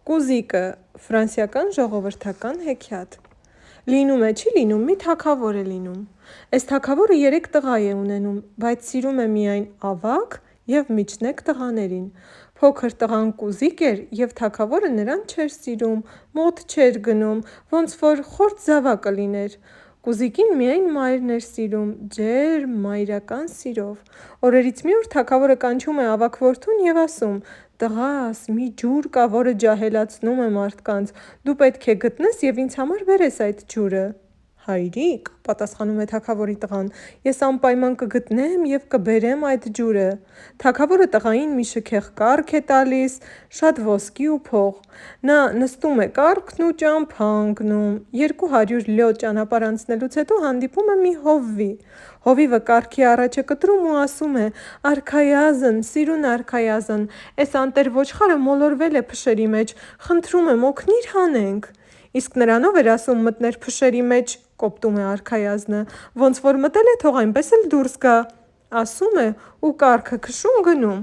Կուզիկը ֆրանսիական ժողովրդական հեքիաթ։ Լինում է չի լինում, մի թագավոր է լինում։ Այս թագավորը 3 տղա է ունենում, բայց սիրում է միայն ավագ և միջնեկ տղաներին։ Փոքր տղան Կուզիկ էր, և թագավորը նրան չէր սիրում, մոտ չէր գնում, ոնց որ խորթ զավակը լիներ։ Կուզիկին միայն մայրն էր սիրում, ջերմ մայրական սիրով։ Օրերից մի օր թագավորը կանչում է ավագ որդուն և ասում. «Տղաս, մի ջուր կա, որը ջահելացնում է մարդկանց, դու պետք է գտնես և ինձ համար բերես այդ ջուրը»։ «Հայրիկ», պատասխանում է թագավորի տղան, «ես անպայման կգտնեմ և կբերեմ այդ ջուրը»։ Թագավորը տղային մի շքեղ կառք է տալիս, շատ ոսկի ու փող։ Նա նստում է կառքն ու ճամփա ընկնում։ 200 լյո ճանապարհ անցնելուց հետո հանդիպում է մի հովվի։ Հովիվը կառքի առաջ է կտրում ու ասում է. «Արքայազն, սիրուն արքայազն, էս անտեր ոչխարը մոլորվել է փշերի մեջ, խնդրում եմ օգնիր հանենք»։ «Իսկ նրանով էր ասում մտներ փշերի մեջ», կոպտում է արքայազնը, «ոնց որ մտել է, թող այնպես էլ դուրս գա»։ Ասում է ու կառքը քշում գնում։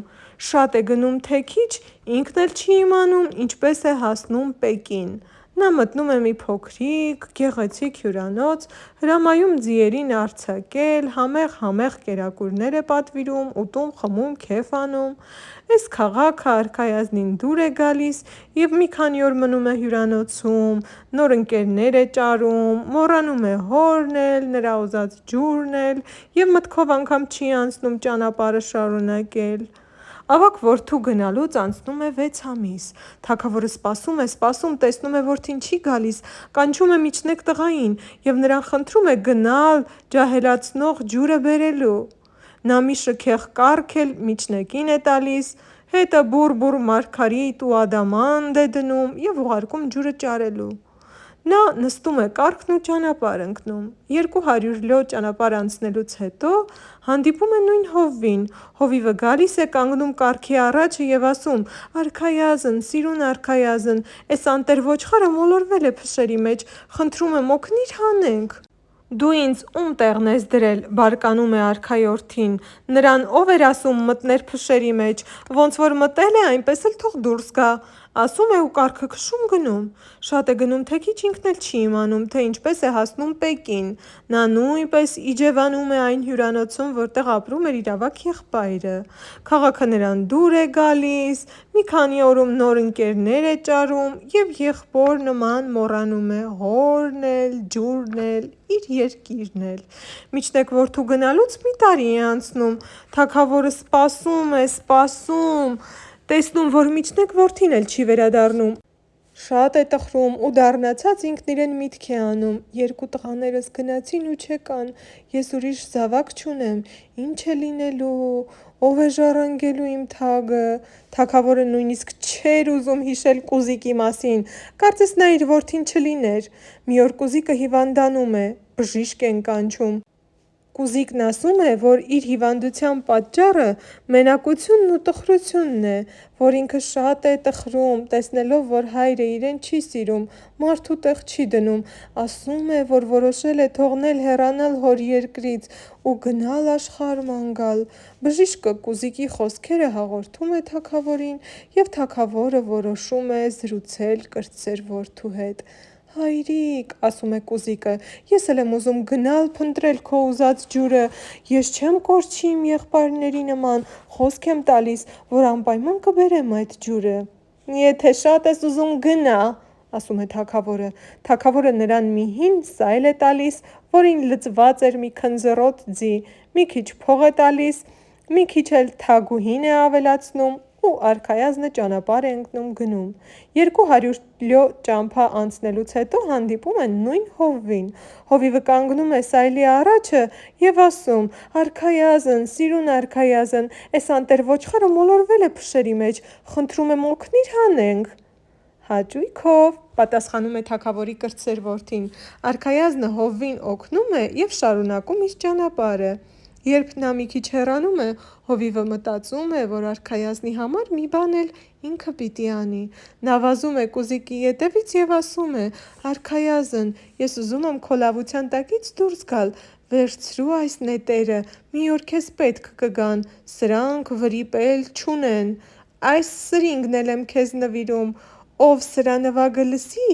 Շատ է գնում, թե քիչ, ինքն էլ չի իմանում ինչպես է հասնում Պեկին։ Նա մտնում է մի փոքրիկ, գեղեցիկ հյուրանոց, հրամայում ձիերին արձակել, համեղ կերակուրներ է պատվիրում, ուտում, խմում, քեֆ անում։ Էս քաղաքը արքայազնին դուր է գալիս, և մի քանի օր մնում է հյուրանոցում, նոր ընկերներ է ճարում, մոռանում է հորն էլ, նրա ուզած ջուրն էլ, և մտքով անգամ չի անցնում ճանապարհը շարունակել։ Ավագ որդու գնալուց անցնում է 6 ամիս։ Թագավորը սպասում է, տեսնում է որդին չի գալիս, կանչում է միջնեկ տղային և նրան խնդրում է գնալ ջահելացնող ջուրը բերելու։ Նա մի շքեղ կառք էլ միջնեկին է տալիս, հետը բուռ մարգարիտ ու ադամանդ է դնում և ուղարկում ջուրը ճարելու։ Նա նստում է կառքն ու ճանապարհ ընկնում։ 200 լյո ճանապարհ անցնելուց հետո հանդիպում է նույն հովվին։ Հովիվը գալիս է, կանգնում կառքի առաջը և ասում. «Արքայազն, սիրուն արքայազն, էս անտեր ոչխարը մոլորվել է փշերի մեջ, խնդրում եմ օգնիր հանենք»։ «Դու ինձ ում տեղն ես դրել», բարկանում է արքայորդին, «նրան ով էր ասում մտներ փշերի մեջ, ոնց որ մտել է, այնպես էլ թող դուրս գա»։ Ասում է ու կառքը քշում գնում։ Շատ է գնում, թե քիչ, ինքն էլ չի իմանում, թե ինչպես է հասնում Պեկին։ Նա նույնպես իջևանում է այն հյուրանոցում, որտեղ ապրում էր իր ավագ եղբայրը։ Քաղաքը նրան դուր է գալիս, մի քանի օրում նոր ընկերներ է ճարում և եղբոր նման մոռանում է հորն էլ, ջուրն էլ, իր երկիրն էլ։ Միջնեկ որդու գնալուց մի տարի է անցնում։ Թագավորը սպասում, տեսնում, որ միջնեկ որդին էլ չի վերադառնում։ Շատ է տխրում ու դառնացած ինքն իրեն միտք է անում. «Երկու տղաներս գնացին ու չեկան, ես ուրիշ զավակ չունեմ, ինչ է լինելու, ով է ժառանգելու իմ թագը»։ Թագավորը նույնիսկ չէր ուզում հիշել Կուզիկի մասին, կարծես նա իր որդին չլիներ։ Մի օր Կուզիկը հիվանդանում է, բժիշկ են կանչում։ Կուզիկն ասում է, որ իր հիվանդության պատճառը մենակությունն ու տխրությունն է, որ ինքը շատ է տխրում, տեսնելով, որ հայրը իրեն չի սիրում, մարդու տեղ չի դնում։ Ասում է, որ որոշել է թողնել հեռանալ հոր երկրից ու գնալ աշխարհ ման գալ։ Բժիշկը Կուզիկի խոսքերը հաղորդում է թագավորին, և թագավորը որոշում է զրուցել կրտսեր որդու հետ։ «Հայրիկ», ասում է Կուզիկը, «ես էլ եմ ուզում գնալ փնտրել քո ուզած ջուրը, ես չեմ կորչի իմ եղբայրների նման, խոսք եմ տալիս, որ անպայման կբերեմ այդ ջուրը»։ «Եթե շատ ես ուզում, գնա», ասում է թագավորը։ Թագավորը նրան մի հին սայլ է տալիս, որին լցված էր մի քնձռոտ ձի, մի քիչ փող է տալիս, մի քիչ էլ թագուհին է ավելացնում ու արքայազնը ճանապարհ է ընկնում գնում։ 200 լյո ճամփա անցնելուց հետո հանդիպում են նույն հովվին։ Հովիվը կանգնում է սայլի առաջը և ասում. «Արքայազն, սիրուն արքայազն, էս անտեր ոչխարը մոլորվել է փշերի մեջ, խնդրում եմ օգնիր հանենք»։ «Հաճույքով», պատասխանում է թագավորի կրտսեր որդին։ Արքայազնը հովվին օգնում է և շարունակում իր ճանապարհը։ Երբ նա մի քիչ հեռանում է, հովիվը մտածում է, որ արքայազնի համար մի բան էլ ինքը պիտի անի։ Նա վազում է Կուզիկի ետևից և ասում է. «Արքայազն, ես ուզում եմ քո լավության տակից դուրս գալ, վերցրու այս նետերը, մի օր քեզ պետք կգան, սրանք վրիպ էլ չունեն, այս սրինգն էլ եմ քեզ նվիրում, ով սրա նվագը լսի,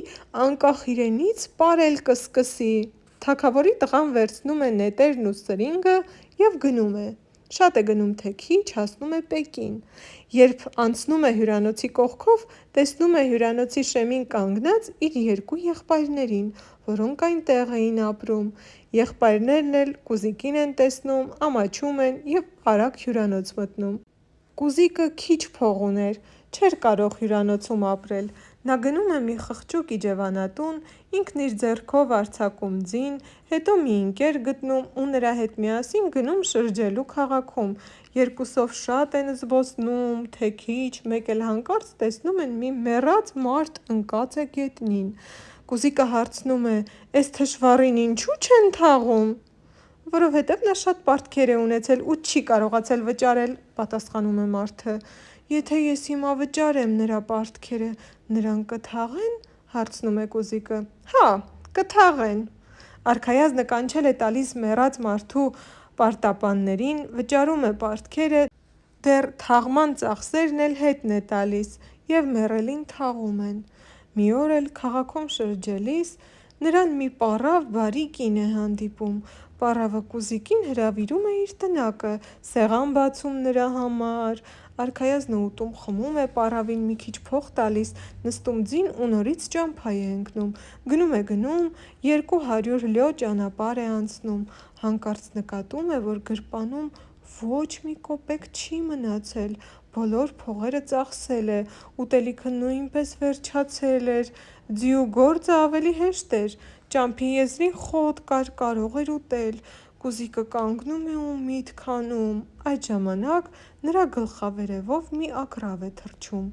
անկախ իրենից պարել կսկսի։ Թագավորի տղան վերցնում է նետերն ու սրինգը և գնում է։ Շատ է գնում թե քիչ, հասնում է Պեկին։ Երբ անցնում է հյուրանոցի կողքով, տեսնում է հյուրանոցի շեմին կանգնած իր երկու եղբայրներին, որոնք այնտեղ էին ապրում։ Եղբայրներն էլ Կուզիկին են տեսնում, ամաչում են և արագ հյուրանոց մտնում։ Կուզիկը քիչ փող ուներ, չէր կարող հյուրանոցում ապրել։ Նա գնում է մի խղճուկ իջևանատուն, ինքն իր ձեռքով արձակում ձին, հետո մի ընկեր գտնում ու նրա հետ միասին գնում շրջելու քաղաքում։ Երկուսով շատ են զբոսնում, թե քիչ, մեկ էլ հանկարծ տեսնում են մի մեռած մարդ ընկած է գետնին։ Կուզիկը հարցնում է. «Էս թշվառին ինչու չեն թաղում»։ «Որովհետև նա շատ պարտքեր է ունեցել ու չի կարողացել վճարել», պատասխանում է մարդը։ «Եթե ես հիմա վճարեմ նրա պարտքերը, նրան կթաղե՞ն»։ հարցնում է Կուզիկը։ «Հա, կթաղեն»։ Արքայազնը կանչել է տալիս մեռած մարդու պարտապաններին, վճարում է պարտքերը, դեռ թաղման ծախսերն էլ հետն է տալիս, և մեռելին թաղում են։ Մի օր էլ քաղաքում շրջելիս նրան մի պառավ բարի կին է հանդիպում։ Պառավը Կուզիկին հրավիրում է իր տնակը, սեղան բացում նրա համար։ Արքայազնը ուտում խմում է, պառավին մի քիչ փող տալիս, նստում ձին ու նորից ճամփա է ընկնում։ Գնում, 200 լյո ճանապարհ է անցնում, հանկարծ նկատում է, որ գրպանում ոչ մի կոպեկ չի մնացել, բոլոր փողերը ծախսել է, ուտելիքը նույնպես վերջացել էր, ձի ու գործը ավելի հեշտ էր, ճամփի եզրին խոտ կար, կարող էր ուտել։ Կուզիկը կանգնում է ու միտք անում։ Այդ ժամանակ նրա գլխավերևով մի ագռավ է թռչում։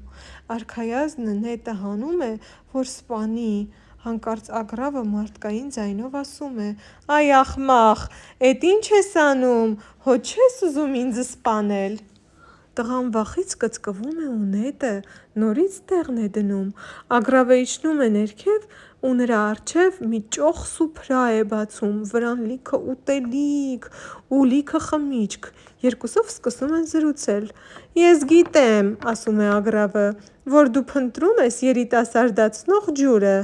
Արքայազնը նետը հանում է, որ սպանի։ Հանկարծ ագռավը մարդկային ձայնով ասում է. «Այ ախմախ, էդ ինչ ես անում, հո չես ուզում ինձ սպանել»։ Տղան վախից կծկվում է ու նետը նորից տեղն է դնում։ Ագռավը իջնում է ներքև ու նրա առջև մի ճոխ սուփրա է բացում, վրան լիքը ուտելիք ու լիքը խմիչք։ Երկուսով սկսում են զրուցել։ «Ես գիտեմ», ասում է ագռավը, «որ դու փնտրում ես երիտասարդացնող ջուրը։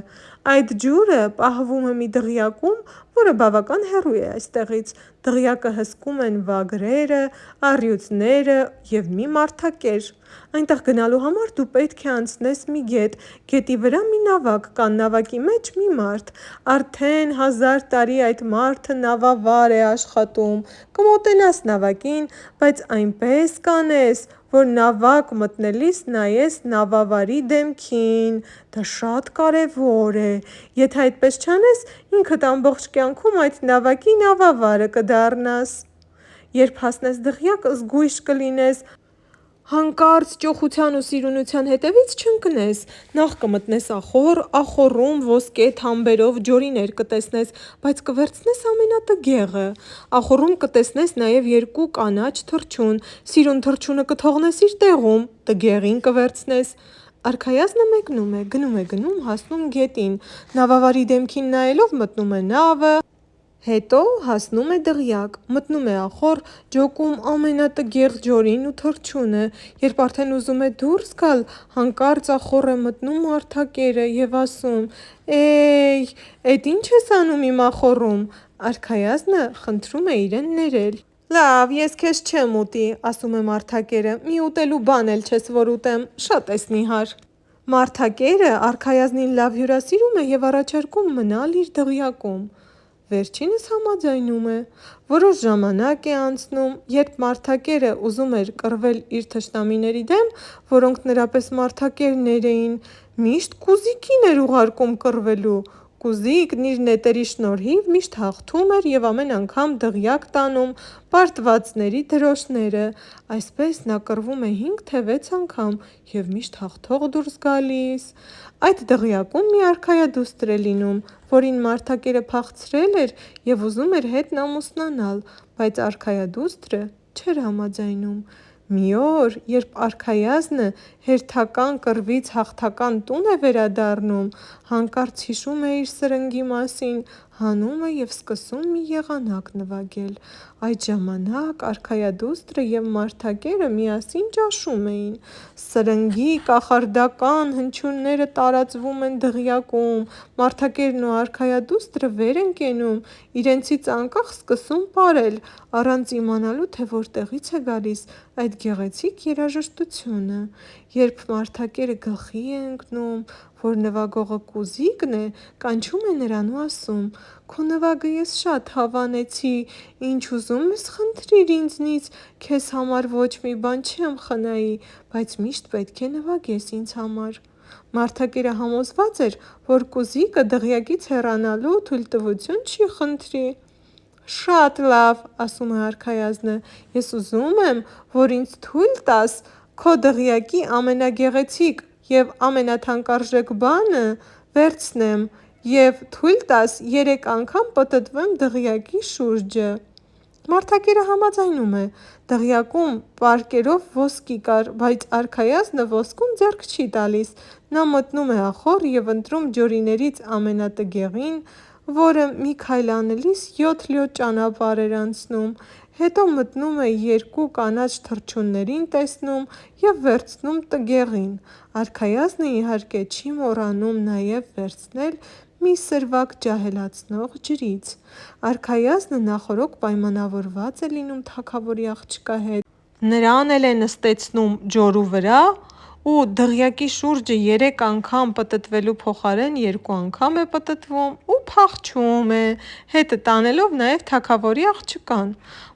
Այդ ջուրը պահվում է մի դղյակում, որը բավական հեռու է այստեղից։ Դղյակը հսկում են վագրերը, առյուծները և մի մարդակեր։ Այնտեղ գնալու համար դու պետք է անցնես մի գետ, գետի վրա մի նավակ կա, նավակի մեջ մի մարդ։ Արդեն 1000 տարի այդ մարդը նավավար է աշխատում։ Կմոտենաս նավակին, բայց այնպես կանես, որ նավակ մտնելիս նայես նավավարի դեմքին, դա շատ կարևոր է։ Եթե այդպես չանես, ինքդ ամբողջ կյանքում այդ նավակի նավավարը կդառնաս։ Երբ հասնես դղյակ, զգույշ կլինես, հանկարծ ճոխության ու սիրունության հետևից չընկնես։ Նախ կմտնես ախոռ, ախոռում ոսկե թամբերով ջորիներ կտեսնես, բայց կվերցնես ամենատգեղը։ Ախոռում կտեսնես նաև 2 կանաչ թռչուն, սիրուն թռչունը կթողնես իր տեղում, տգեղին կվերցնես։ Արքայազնը մեկնում է, գնում, հասնում գետին, նավավարի դեմքին նայելով մտնում է նավը, հետո հասնում է դղյակ, մտնում է ախոռ, ջոկում ամենատգեղ ջորին ու թռչունը։ Երբ արդեն ուզում է դուրս գալ, հանկարծ ախոռ է մտնում մարդակերը և ասում. «Էյ, էդ ինչ ես անում իմ ախոռում»։ Արքայազնը խնդրում է իրեն ներել։ «Լավ, ես քեզ չեմ ուտի», ասում է մարդակերը, «մի ուտելու բան էլ չես որ ուտեմ, շատ ես նիհար»։ Մարդակերը արքայազնին լավ հյուրասիրում է և առաջարկում մնալ իր դղյակում։ Վերջինս համաձայնում է։ Որոշ ժամանակ է անցնում, երբ մարդակերը ուզում էր կռվել իր թշնամիների դեմ, որոնք նրա պես մարդակերներ էին, միշտ Կուզիկին էր ուղարկում կռվելու։ Կուզիկն իր նետերի շնորհիվ միշտ հաղթում էր և ամեն անգամ դղյակ տանում պարտվածների դրոշները։ Այսպես նա կռվում է 5 թե 6 անգամ և միշտ հաղթող դուրս գալիս։ Այդ դղյակում մի արքայադուստր է լինում, որին մարդակերը փախցրել էր և ուզում էր հետն ամուսնանալ, բայց արքայադուստրը չէր համաձայնում։ Մի օր, երբ արքայազնը հերթական կռվից հաղթական տուն է վերադառնում, հանկարծ հիշում է իր սրընգի մասին, հանում է և սկսում մի եղանակ նվագել։ Այդ ժամանակ արքայադուստրը և մարդակերը միասին ճաշում էին։ Սրնգի կախարդական հնչյունները տարածվում են դղյակում, մարդակերն ու արքայադուստրը վեր են կենում, իրենցից անկախ սկսում պարել, առանց իմանալու, թե որտեղից է գալիս այդ գեղեցիկ երաժշտությունը։ Երբ մարդակերը գլխի է ընկնում, որ նվագողը կուզիկն է, կանչում է նրան ու ասում. «Քո նվագը ես շատ հավանեցի, ինչ ուզում ես խնդրիր ինձնից, քեզ համար ոչ մի բան չեմ խնայի, բայց միշտ պետք է նվագես ինձ համար»։ Մարդակերը համոզված էր, որ կուզիկը դղյակից հեռանալու թույլտվություն չի խնդրի։ «Շատ լավ», ասում է արքայազնը, «ես ուզում եմ, որ ինձ թույլ տաս քո դղյակի ամենագեղեցիկ և ամենաթանկարժեք բանը վերցնեմ և թույլ տաս 3 անգամ պտտվեմ դղյակի շուրջը»։ Մարդակերը համաձայնում է։ Դղյակում պարկերով ոսկի կար, բայց արքայազնը ոսկուն ձեռք չի տալիս։ Նա մտնում է ախոռ և ընտրում ջորիներից ամենատգեղին, որը մի քայլ անելիս 7 լյոտ ճանապարհ էր անցնում։ Հետո մտնում է 2 կանաչ թռչուններին տեսնում և վերցնում տգեղին։ Արքայազնը իհարկե չի մոռանում նաև վերցնել մի սրվակ ջահելացնող ջրից։ Արքայազնը նախօրոք պայմանավորված է լինում թագավորի աղջկա հետ։ Նրան էլ է նստեցնում ջորու վրա ու դղյակի շուրջը 3 անգամ պտտվելու փոխարեն 2 անգամ է պտտվում ու փախչում է, հետը տանելով նաև թագավորի աղջկան։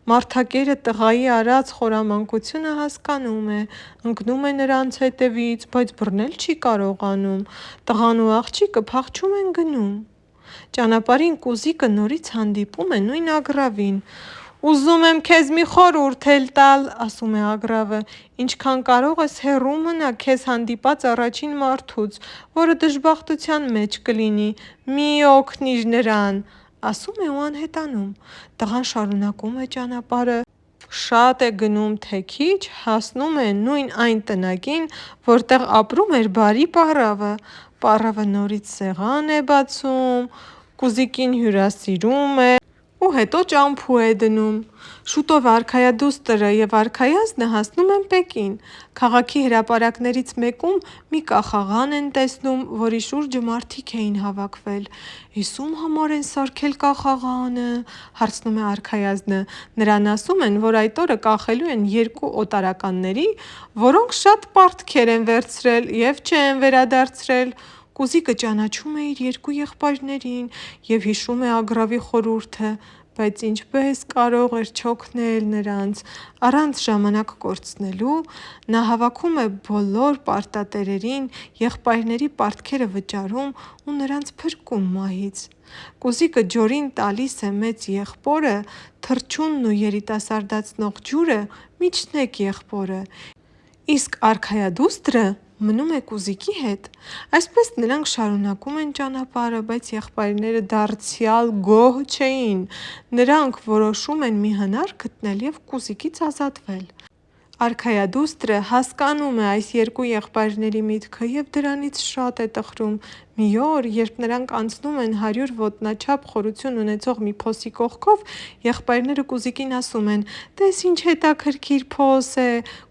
Մարդակերը տղայի արած խորամանկությունը հասկանում է, ընկնում է նրանց հետևից, բայց բռնել չի կարողանում։ Տղան ու աղջիկը փախչում են գնում։ Ճանապարհին կուզիկը նորից հանդիպում է նույն ագռավին։ «Ուզում եմ քեզ մի խորհուրդ էլ տալ», ասում է ագռավը, «ինչքան կարող ես հեռու մնա քեզ հանդիպած առաջին մարդուց, որը դժբախտության մեջ կլինի, մի օգնիր նրան», ասում է ու անհետանում։ Տղան շարունակում է ճանապարհը։ Շատ է գնում, թե քիչ, հասնում է նույն այն տնակին, որտեղ ապրում էր բարի պառավը։ Պառավը նորից սեղան է բացում, կուզիկին հյուրասիրում է ու հետո ճամփու է դնում։ Շուտով արքայադուստրը և արքայազնը հասնում են Պեկին։ Քաղաքի հրապարակներից մեկում մի կախաղան են տեսնում, որի շուրջը մարդիկ էին հավաքվել։ «Էս ում համար են սարքել կախաղանը», հարցնում է արքայազնը։ Նրան ասում են, որ այդ օրը կախելու են 2 օտարականների, որոնք շատ պարտքեր են վերցրել և չեն վերադարձրել։ Կուզիկը ճանաչում է իր 2 եղբայրներին և հիշում է ագռավի խորհուրդը, բայց ինչպես կարող էր չօգնել նրանց։ Առանց ժամանակ կորցնելու նա հավաքում է բոլոր պարտատերերին, եղբայրների պարտքերը վճարում ու նրանց փրկում մահից։ Կուզիկը ջորին տալիս է մեծ եղբորը, թռչունն ու երիտասարդացնող ջուրը միջնեկ եղբորը, իսկ արքայադուստրը մնում է կուզիկի հետ։ Այսպես նրանք շարունակում են ճանապարհը, բայց եղբայրները դարձյալ գոհ չէին։ Նրանք որոշում են մի հնար գտնել և կուզիկից ազատվել։ Արքայադուստրը հասկանում է այս 2 եղբայրների միտքը և դրանից շատ է տխրում։ Մի օր, երբ նրանք անցնում են 100 ոտնաչափ խորություն ունեցող մի փոսի կողքով, եղբայրները կուզիկին ասում են. «Տես ինչ հետաքրքիր փոս է»։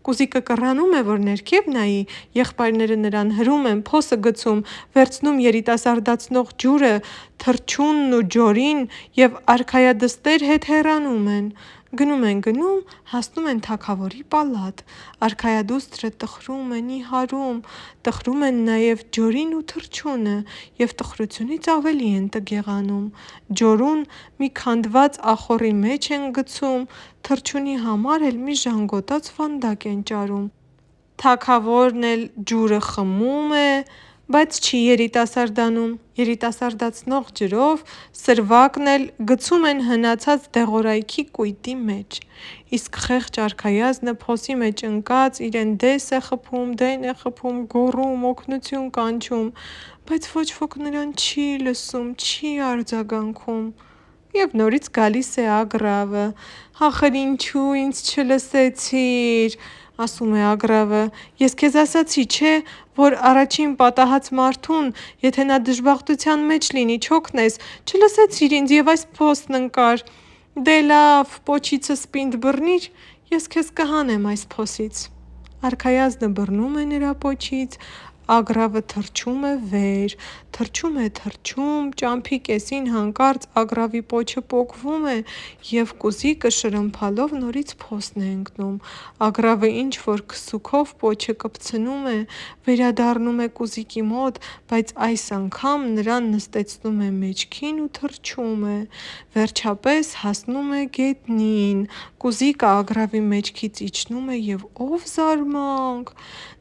Կուզիկը կռանում է, որ ներքև նայի, եղբայրները նրան հրում են, փոսը գցում, վերցնում երիտասարդացնող ջուրը, թռչունն ու ջորին և արքայադստեր հետ հեռանում են։ Գնում, հասնում են թագավորի պալատ։ Արքայադուստրը տխրում է, նիհարում։ Տխրում են նաև ջորին ու թռչունը և տխրությունից ավելի են տգեղանում։ Ջորուն մի քանդված ախոռի մեջ են գցում, թռչունի համար էլ մի ժանգոտած վանդակ են ճարում։ Թագավորն էլ ջուրը խմում է, բայց չի երիտասարդանում։ Երիտասարդացնող ջրով սրվակն էլ գցում են հնացած դեղորայքի կույտի մեջ։ Իսկ խեղճ արքայազնը փոսի մեջ ընկած իրեն դես է խփում, դեն է խփում, գոռում, օգնություն կանչում, բայց ոչ ոք նրան չի լսում, չի արձագանքում։ Եվ նորից գալիս է ագռավը. «Ախր ինչու ինձ չլսեցիր»։ ասում է Ագրավը, ես քեզ ասացի, չէ, որ առաջին պատահած մարդուն, եթե նա դժբախտության մեջ լինի, չօգնես, չլսեցիր ինձ և այս փոստն ընկար, դե լավ, պոչիցս պինդ բռնիր, ես քեզ կհանեմ այս փոսից։ Արքայազնը բռնում է նրա պոչից, Ագրավը թռչում է վեր, թռչում, ճամփի կեսին հանկարծ Ագրավի պոչը պոկվում է և կուզիկը շրմփալով նորից փոսն է ընկնում։ Ագրավը ինչ-որ քսուքով պոչը կպցնում է, վերադառնում է կուզիկի մոտ, բայց այս անգամ նրան նստեցնում է մեջքին ու թռչում է։ Վերջապես հասնում է գետնին, կուզիկը Ագրավի մեջքից իջնում է և ով զարմանք,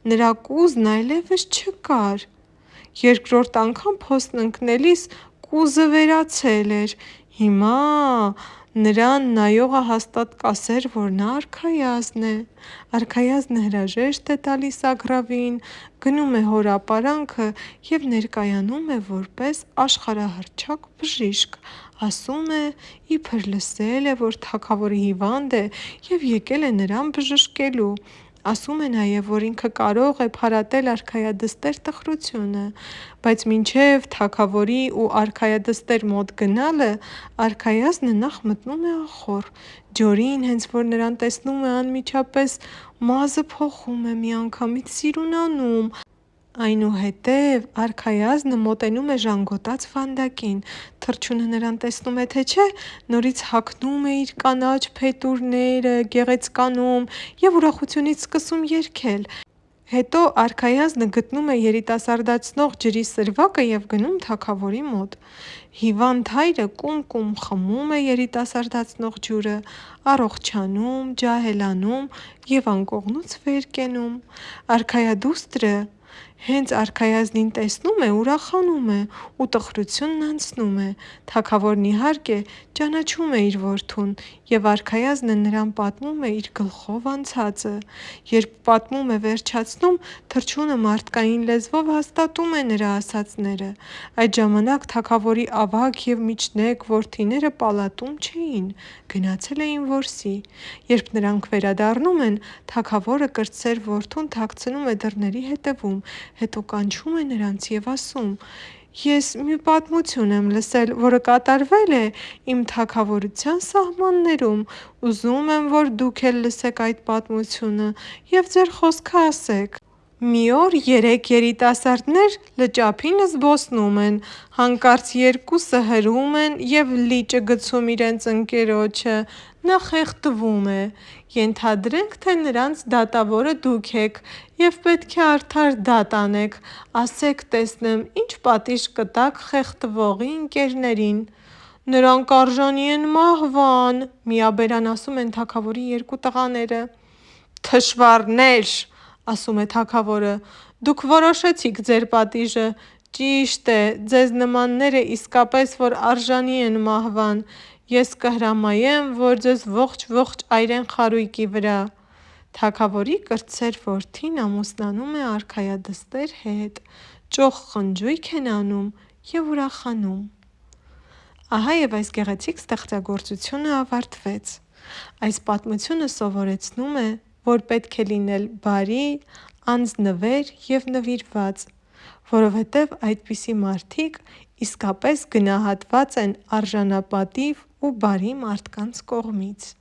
նրա կուզն այլևս չկար։ Երկրորդ անգամ փոստն ընկնելիս կուզը վերացել էր, հիմա նրան նայողը հաստատ կասեր, որ նա արքայազն է։ Արքայազնը հրաժեշտ է տալիս Ագրավին, գնում է հոր ապարանքը և ներկայանում է որպես աշխարհահռչակ բժիշկ, ասում է, իբր լսել է, որ թագավորը հիվանդ է և եկել է նրան բժշկելու։ Ասում է նաև, որ ինքը կարող է փարատել արքայադստեր տխրությունը, բայց մինչև թագավորի ու արքայադստեր մոտ գնալը, արքայազնը նախ մտնում է ախոռ։ Ջորին հենց որ նրան տեսնում է, անմիջապես մազը փոխում է, միանգամից սիրունանում, այնուհետև արքայազնը մոտենում է ժանգոտած վանդակին, թռչունը նրան տեսնում է, թե չէ, նորից հագնում է իր կանաչ փետուրները, գեղեցկանում և ուրախությունից սկսում երգել։ Հետո արքայազնը գտնում է երիտասարդացնող ջրի սրվակը և գնում թագավորի մոտ։ Հիվանդ հայրը կում խմում է երիտասարդացնող ջուրը, առողջանում, ջահելանում և անկողնուց վեր կենում։ Արքայադուստրը հենց արքայազնին տեսնում է, ուրախանում է ու տխրությունն անցնում է։ Թագավորն իհարկե ճանաչում է իր որդուն և արքայազնը նրան պատմում է իր գլխով անցածը։ Երբ պատմում է վերջացնում, թռչունը մարդկային լեզվով հաստատում է նրա ասածները։ Այդ ժամանակ թագավորի ավագ և միջնեկ որդիները պալատում չէին, գնացել էին որսի։ Երբ նրանք վերադառնում են, թագավորը կրտսեր որդուն թաքցնում է դռների հետևում, հետո կանչում է նրանց և ասում. «Ես մի պատմություն եմ լսել, որը կատարվել է իմ թագավորության սահմաններում, ուզում եմ, որ դուք էլ լսեք այդ պատմությունը և ձեր խոսքը ասեք։ Մի օր 3 երիտասարդներ լճափին զբոսնում են, հանկարծ երկուսը հրում են և լիճը գցում իրենց ընկերոջը, նա խեղդվում է։ Ենթադրենք, թե նրանց դատավորը դուք եք և պետք է արդար դատ անեք, ասեք տեսնեմ, ինչ պատիժ կտաք խեղդվողի ընկերներին։ Նրանք արժանի են մահվան, միաբերան ասում են թագավորի երկու տղաները։ Թշվառնե՛ր, ասում է թագավորը, դուք որոշեցիք ձեր պատիժը, ճիշտ է, ձեզ նմանները իսկապես որ արժանի են մահվան, ես կհրամայեմ, որ ձեզ ողջ այրեն խարույկի վրա։ Թագավորի կրտսեր որդին ամուսնանում է արքայադստեր հետ, ճոխ խնջույք են անում և ուրախանում։ Ահա և այս գեղեցիկ ստեղծագործությունը ավարտվեց։ Այս պատմությունը սովորեցնում է, որ պետք է լինել բարի, անձնվեր և նվիրված, որովհետև այդպիսի մարդիկ իսկապես գնահատված են արժանապատիվ ու բարի մարդկանց կողմից։